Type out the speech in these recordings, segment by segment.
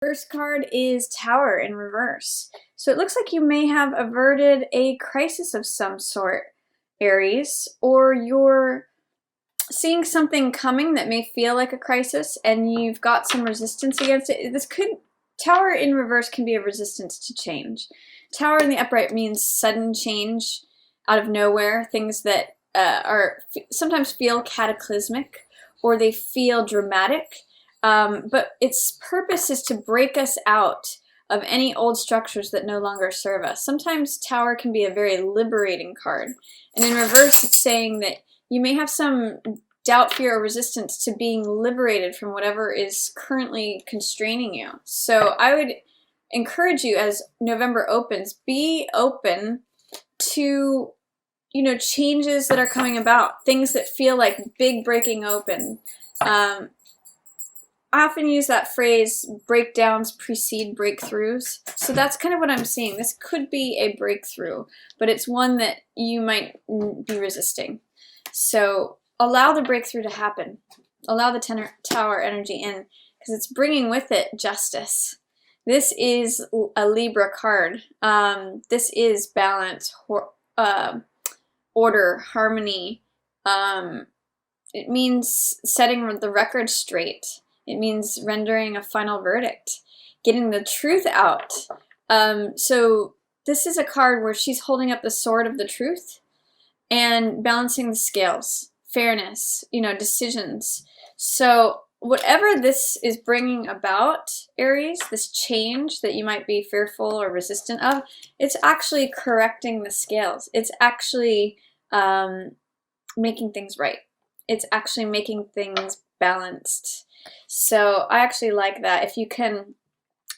First card is Tower in reverse. So it looks like you may have averted a crisis of some sort, Aries, or you're seeing something coming that may feel like a crisis and you've got some resistance against it. Tower in reverse can be a resistance to change. Tower in the upright means sudden change out of nowhere, things that sometimes feel cataclysmic or they feel dramatic. But its purpose is to break us out of any old structures that no longer serve us. Sometimes Tower can be a very liberating card. And in reverse, it's saying that you may have some doubt, fear, or resistance to being liberated from whatever is currently constraining you. So I would encourage you, as November opens, be open to, changes that are coming about, things that feel like big breaking open. I often use that phrase, breakdowns precede breakthroughs. So that's kind of what I'm seeing. This could be a breakthrough, but it's one that you might be resisting. So allow the breakthrough to happen. Allow the Tower energy in, because it's bringing with it justice. This is a Libra card. This is balance, order, harmony. It means setting the record straight. It means rendering a final verdict, getting the truth out. So this is a card where she's holding up the sword of the truth and balancing the scales, fairness, decisions. So whatever this is bringing about, Aries, this change that you might be fearful or resistant of, it's actually correcting the scales. It's actually making things right. It's actually making things balanced. So I actually like that. If you can,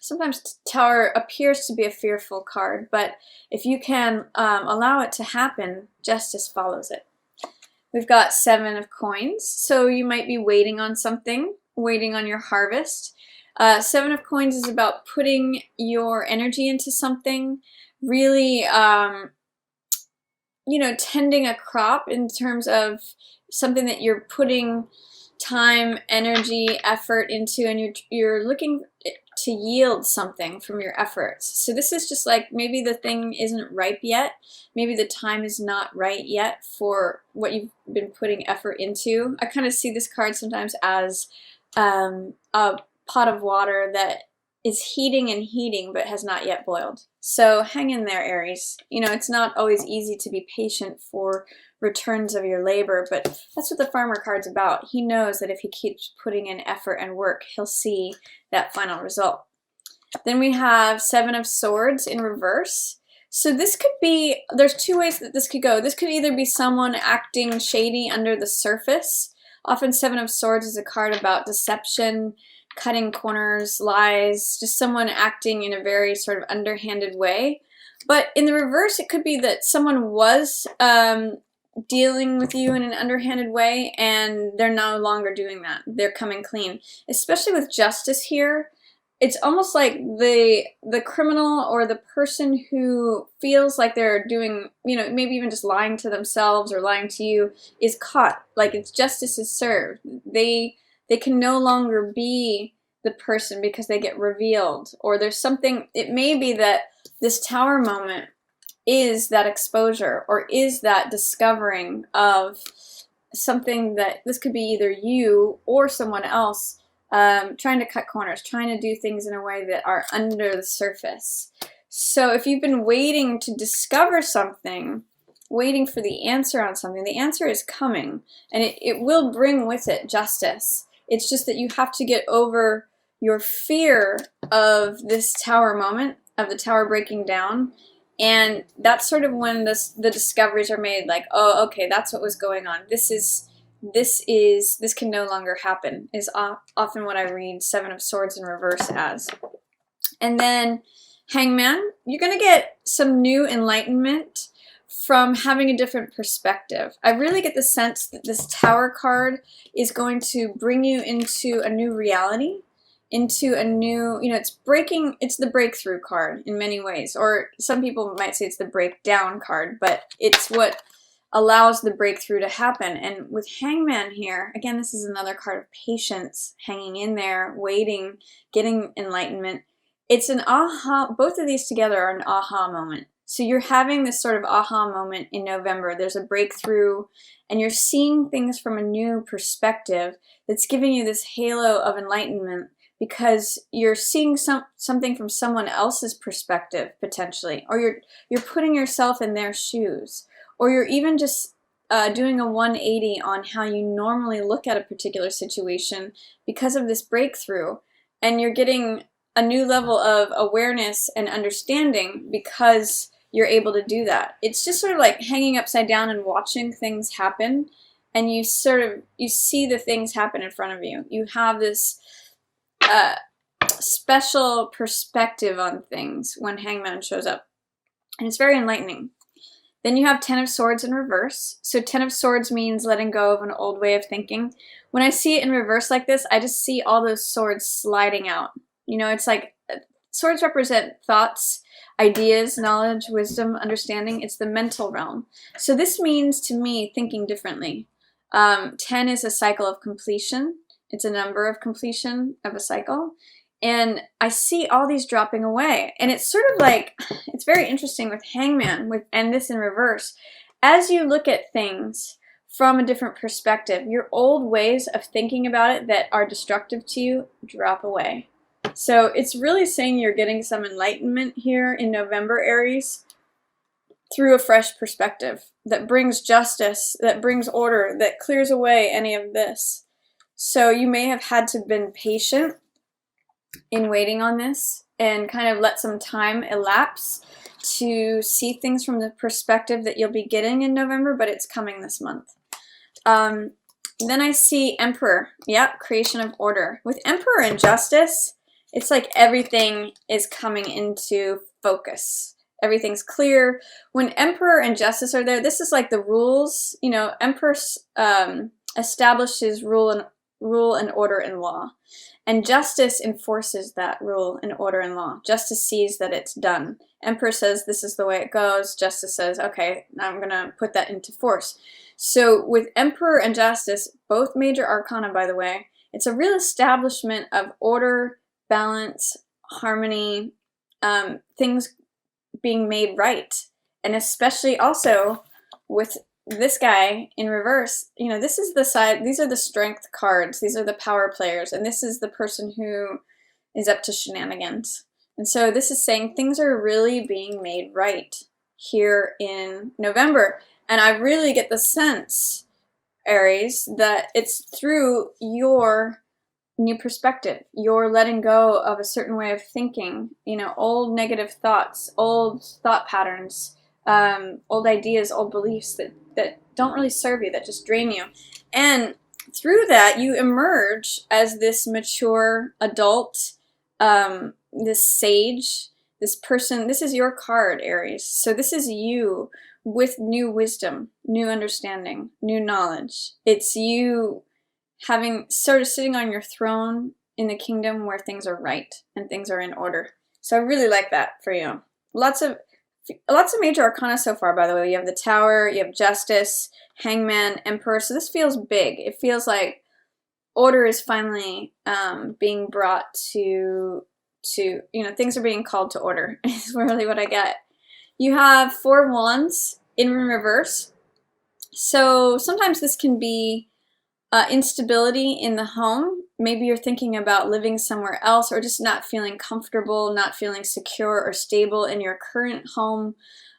sometimes Tower appears to be a fearful card, but if you can allow it to happen, justice follows it. We've got 7 of coins, so you might be waiting on something, waiting on your harvest. 7 of coins is about putting your energy into something, really, tending a crop in terms of something that you're putting time, energy, effort into, and you're looking to yield something from your efforts. So this is just like, maybe the thing isn't ripe yet. Maybe the time is not right yet for what you've been putting effort into. I kind of see this card sometimes as a pot of water that is heating and heating but has not yet boiled. So hang in there, Aries. It's not always easy to be patient for returns of your labor, but that's what the farmer card's about. He knows that if he keeps putting in effort and work, he'll see that final result. Then we have 7 of Swords in reverse. So this could be, there's 2 ways that this could go. This could either be someone acting shady under the surface. Often 7 of Swords is a card about deception, cutting corners, lies, just someone acting in a very sort of underhanded way. But in the reverse, it could be that someone was dealing with you in an underhanded way and they're no longer doing that. They're coming clean. Especially with justice here, it's almost like the criminal or the person who feels like they're doing, maybe even just lying to themselves or lying to you, is caught. Like, it's justice is served. They can no longer be the person because they get revealed. Or there's something, it may be that this Tower moment is that exposure or is that discovering of something that this could be either you or someone else trying to cut corners, trying to do things in a way that are under the surface. So if you've been waiting to discover something, waiting for the answer on something, the answer is coming, and it will bring with it justice. It's just that you have to get over your fear of this Tower moment, of the Tower breaking down. And that's sort of when the discoveries are made, like, oh, okay, that's what was going on. This can no longer happen, is often what I read 7 of Swords in reverse as. And then Hangman, you're going to get some new enlightenment from having a different perspective. I really get the sense that this Tower card is going to bring you into a new reality, into a new, it's the breakthrough card in many ways, or some people might say it's the breakdown card, but it's what allows the breakthrough to happen. And with Hangman here, again, this is another card of patience, hanging in there, waiting, getting enlightenment. It's an aha, both of these together are an aha moment. So you're having this sort of aha moment in November. There's a breakthrough, and you're seeing things from a new perspective that's giving you this halo of enlightenment, because you're seeing something from someone else's perspective, potentially, or you're putting yourself in their shoes, or you're even just doing a 180 on how you normally look at a particular situation because of this breakthrough, and you're getting a new level of awareness and understanding because you're able to do that. It's just sort of like hanging upside down and watching things happen, and you see the things happen in front of you. You have this special perspective on things when Hangman shows up, and it's very enlightening. Then you have Ten of Swords in reverse. So Ten of Swords means letting go of an old way of thinking. When I see it in reverse like this, I just see all those swords sliding out. You know, it's like swords represent thoughts, ideas, knowledge, wisdom, understanding. It's the mental realm. So this means to me thinking differently. 10 is a cycle of completion. It's a number of completion of a cycle. And I see all these dropping away. And it's sort of like, it's very interesting with Hangman and this in reverse. As you look at things from a different perspective, your old ways of thinking about it that are destructive to you drop away. So it's really saying you're getting some enlightenment here in November, Aries, through a fresh perspective that brings justice, that brings order, that clears away any of this. So you may have had to been patient in waiting on this and kind of let some time elapse to see things from the perspective that you'll be getting in November, but it's coming this month. Then I see Emperor. Yep, creation of order. With Emperor and Justice, it's like everything is coming into focus. Everything's clear. When Emperor and Justice are there, this is like the rules. You know, Emperor establishes rule and order and law. And Justice enforces that rule and order and law. Justice sees that it's done. Emperor says this is the way it goes. Justice says, okay, I'm going to put that into force. So with Emperor and Justice, both major arcana, by the way, it's a real establishment of order, balance, harmony, things being made right. And especially also with this guy in reverse, you know, this is the side, these are the strength cards, these are the power players, and this is the person who is up to shenanigans. And so this is saying things are really being made right here in November. And I really get the sense, Aries, that it's through your new perspective. You're letting go of a certain way of thinking, you know, old negative thoughts, old thought patterns, old ideas, old beliefs that don't really serve you, that just drain you. And through that, you emerge as this mature adult, this sage, this person. This is your card, Aries. So this is you with new wisdom, new understanding, new knowledge. It's you having sort of sitting on your throne in the kingdom where things are right and things are in order. So I really like that for you. Lots of major arcana so far, by the way. You have the Tower, you have Justice, Hangman, Emperor. So this feels big. It feels like order is finally being brought to, you know, things are being called to order. Is really what I get. You have Four of Wands in reverse. So sometimes this can be instability in the home. Maybe you're thinking about living somewhere else, or just not feeling comfortable, not feeling secure or stable in your current home,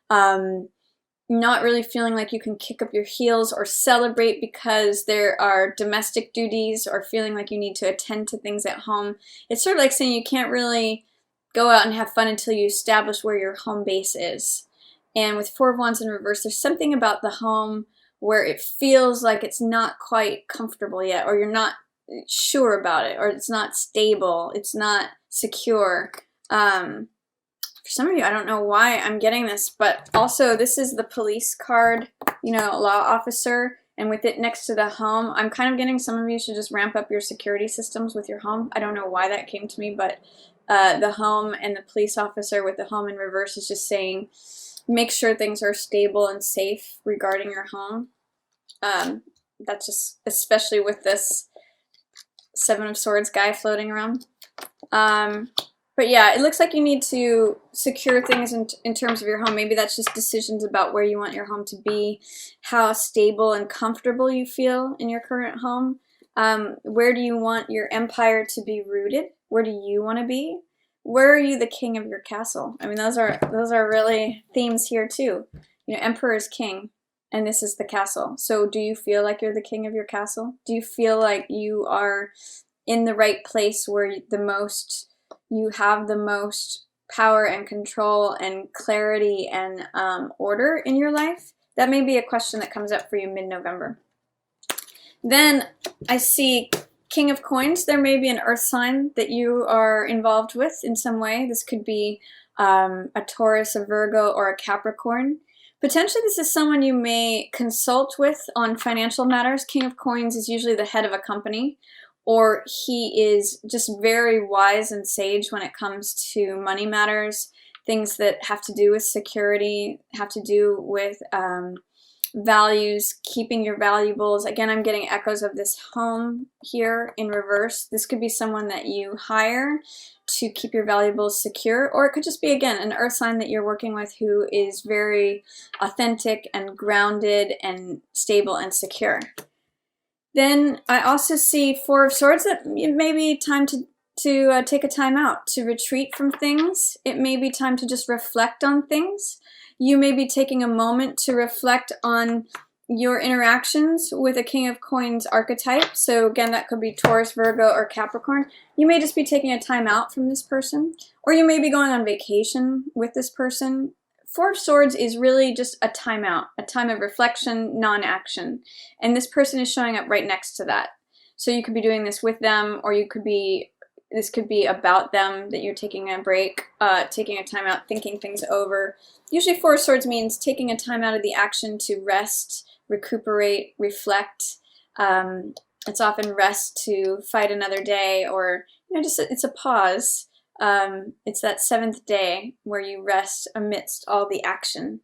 not really feeling like you can kick up your heels or celebrate because there are domestic duties, or feeling like you need to attend to things at home. It's sort of like saying you can't really go out and have fun until you establish where your home base is. And with Four of Wands in reverse, there's something about the home where it feels like it's not quite comfortable yet, or you're not sure about it, or it's not stable, it's not secure. For some of you, I don't know why I'm getting this, but also this is the police card, you know, law officer, and with it next to the home, I'm kind of getting some of you should just ramp up your security systems with your home. I don't know why that came to me, but the home and the police officer with the home in reverse is just saying, make sure things are stable and safe regarding your home. That's just, especially with this Seven of Swords guy floating around. But yeah, it looks like you need to secure things in terms of your home. Maybe that's just decisions about where you want your home to be, how stable and comfortable you feel in your current home. Where do you want your empire to be rooted? Where do you want to be? Where are you the king of your castle? I mean, those are really themes here too. You know, emperor is king, and this is the castle. So do you feel like you're the king of your castle? Do you feel like you are in the right place where you have the most power and control and clarity and order in your life? That may be a question that comes up for you mid-November. Then I see King of Coins. There may be an earth sign that you are involved with in some way. This could be a Taurus, a Virgo, or a Capricorn. Potentially this is someone you may consult with on financial matters. King of Coins is usually the head of a company, or he is just very wise and sage when it comes to money matters, things that have to do with security, have to do with values, keeping your valuables. Again, I'm getting echoes of this home here in reverse. This could be someone that you hire to keep your valuables secure, or it could just be, again, an earth sign that you're working with who is very authentic and grounded and stable and secure. Then I also see Four of Swords, that it may be time to take a time out, to retreat from things. It may be time to just reflect on things. You may be taking a moment to reflect on your interactions with a King of Coins archetype. So again, that could be Taurus, Virgo, or Capricorn. You may just be taking a time out from this person, or you may be going on vacation with this person. Four of Swords is really just a time out, a time of reflection, non-action. And this person is showing up right next to that. So you could be doing this with them, or this could be about them, that you're taking a break, taking a time out, thinking things over. Usually Four of Swords means taking a time out of the action to rest, recuperate, reflect. It's often rest to fight another day, or just it's a pause. It's that seventh day where you rest amidst all the action.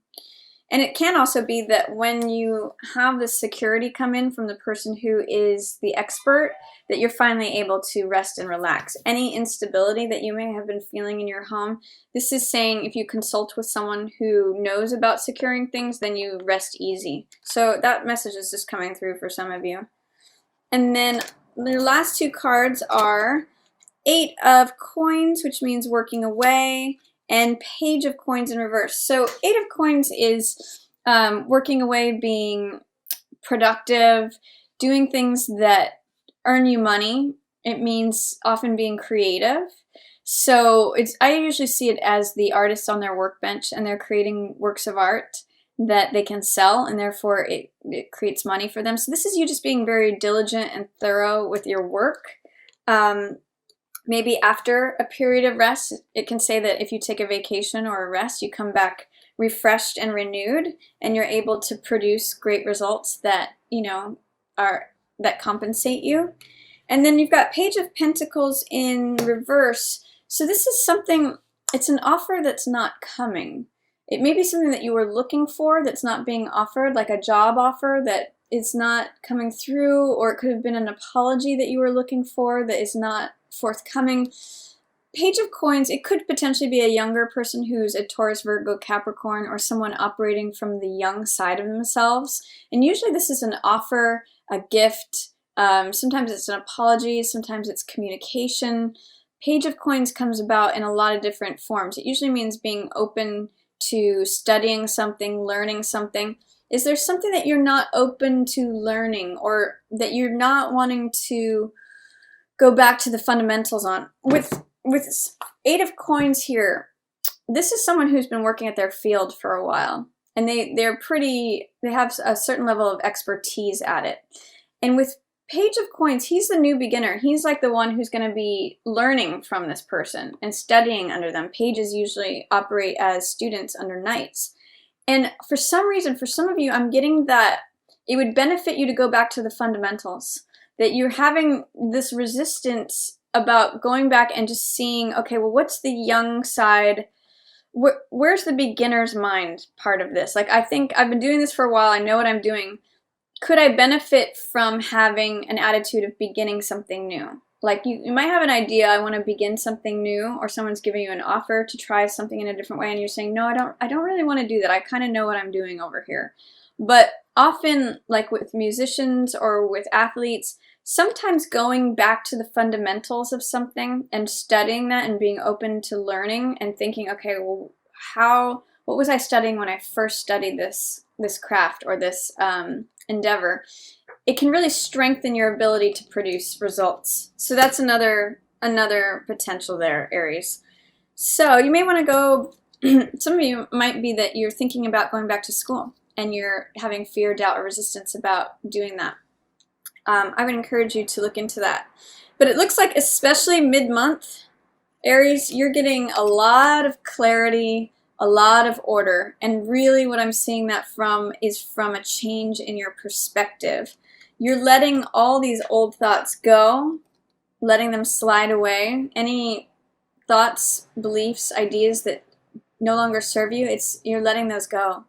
And it can also be that when you have the security come in from the person who is the expert, that you're finally able to rest and relax. Any instability that you may have been feeling in your home, this is saying if you consult with someone who knows about securing things, then you rest easy. So that message is just coming through for some of you. And then the last two cards are Eight of Coins, which means working away, and Page of Coins in reverse. So Eight of Coins is working away, being productive, doing things that earn you money. It means often being creative. So I usually see it as the artists on their workbench, and they're creating works of art that they can sell, and therefore it creates money for them. So this is you just being very diligent and thorough with your work. Maybe after a period of rest, it can say that if you take a vacation or a rest, you come back refreshed and renewed, and you're able to produce great results that, that compensate you. And then you've got Page of Pentacles in reverse. So this is something, it's an offer that's not coming. It may be something that you were looking for that's not being offered, like a job offer that is not coming through, or it could have been an apology that you were looking for that is not forthcoming. Page of Coins, it could potentially be a younger person who's a Taurus, Virgo, Capricorn, or someone operating from the young side of themselves. And usually this is an offer, a gift. Sometimes it's an apology, sometimes it's communication. Page of Coins comes about in a lot of different forms. It usually means being open to studying something, learning something. Is there something that you're not open to learning, or that you're not wanting to go back to the fundamentals on? With Eight of Coins here, this is someone who's been working at their field for a while, and they have a certain level of expertise at it. And with Page of Coins, he's the new beginner. He's like the one who's going to be learning from this person and studying under them. Pages usually operate as students under knights. And for some reason, for some of you, I'm getting that it would benefit you to go back to the fundamentals, that you're having this resistance about going back and just seeing, okay, well, what's the young side where's the beginner's mind part of this? Like, I think I've been doing this for a while. I know what I'm doing. Could I benefit from having an attitude of beginning something new? Like you might have an idea, I want to begin something new, or someone's giving you an offer to try something in a different way, and you're saying, no, I don't really want to do that. I kind of know what I'm doing over here. But often, like with musicians or with athletes, sometimes going back to the fundamentals of something and studying that and being open to learning and thinking, okay, well, what was I studying when I first studied this craft or this endeavor? It can really strengthen your ability to produce results. So that's another potential there, Aries. So you may want to go, some of you might be that you're thinking about going back to school and you're having fear, doubt, or resistance about doing that. I would encourage you to look into that. But it looks like, especially mid-month, Aries, you're getting a lot of clarity, a lot of order. And really what I'm seeing that from is from a change in your perspective. You're letting all these old thoughts go, letting them slide away. Any thoughts, beliefs, ideas that no longer serve you, you're letting those go.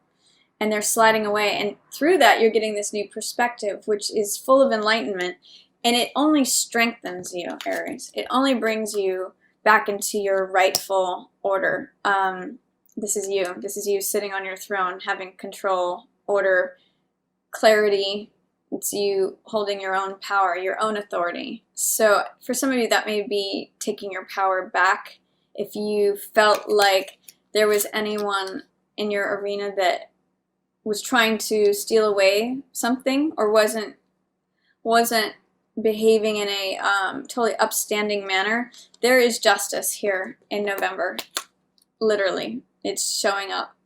And they're sliding away. And through that, you're getting this new perspective, which is full of enlightenment. And it only strengthens you, Aries. It only brings you back into your rightful order. This is you. This is you sitting on your throne, having control, order, clarity. It's you holding your own power, your own authority. So for some of you, that may be taking your power back. If you felt like there was anyone in your arena that was trying to steal away something or wasn't behaving in a totally upstanding manner, there is justice here in November. Literally, it's showing up.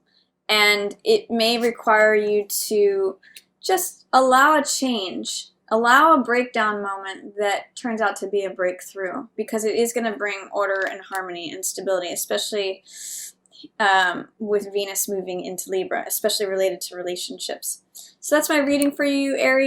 And it may require you to just allow a change, allow a breakdown moment that turns out to be a breakthrough, because it is going to bring order and harmony and stability, especially with Venus moving into Libra, especially related to relationships. So that's my reading for you, Aries.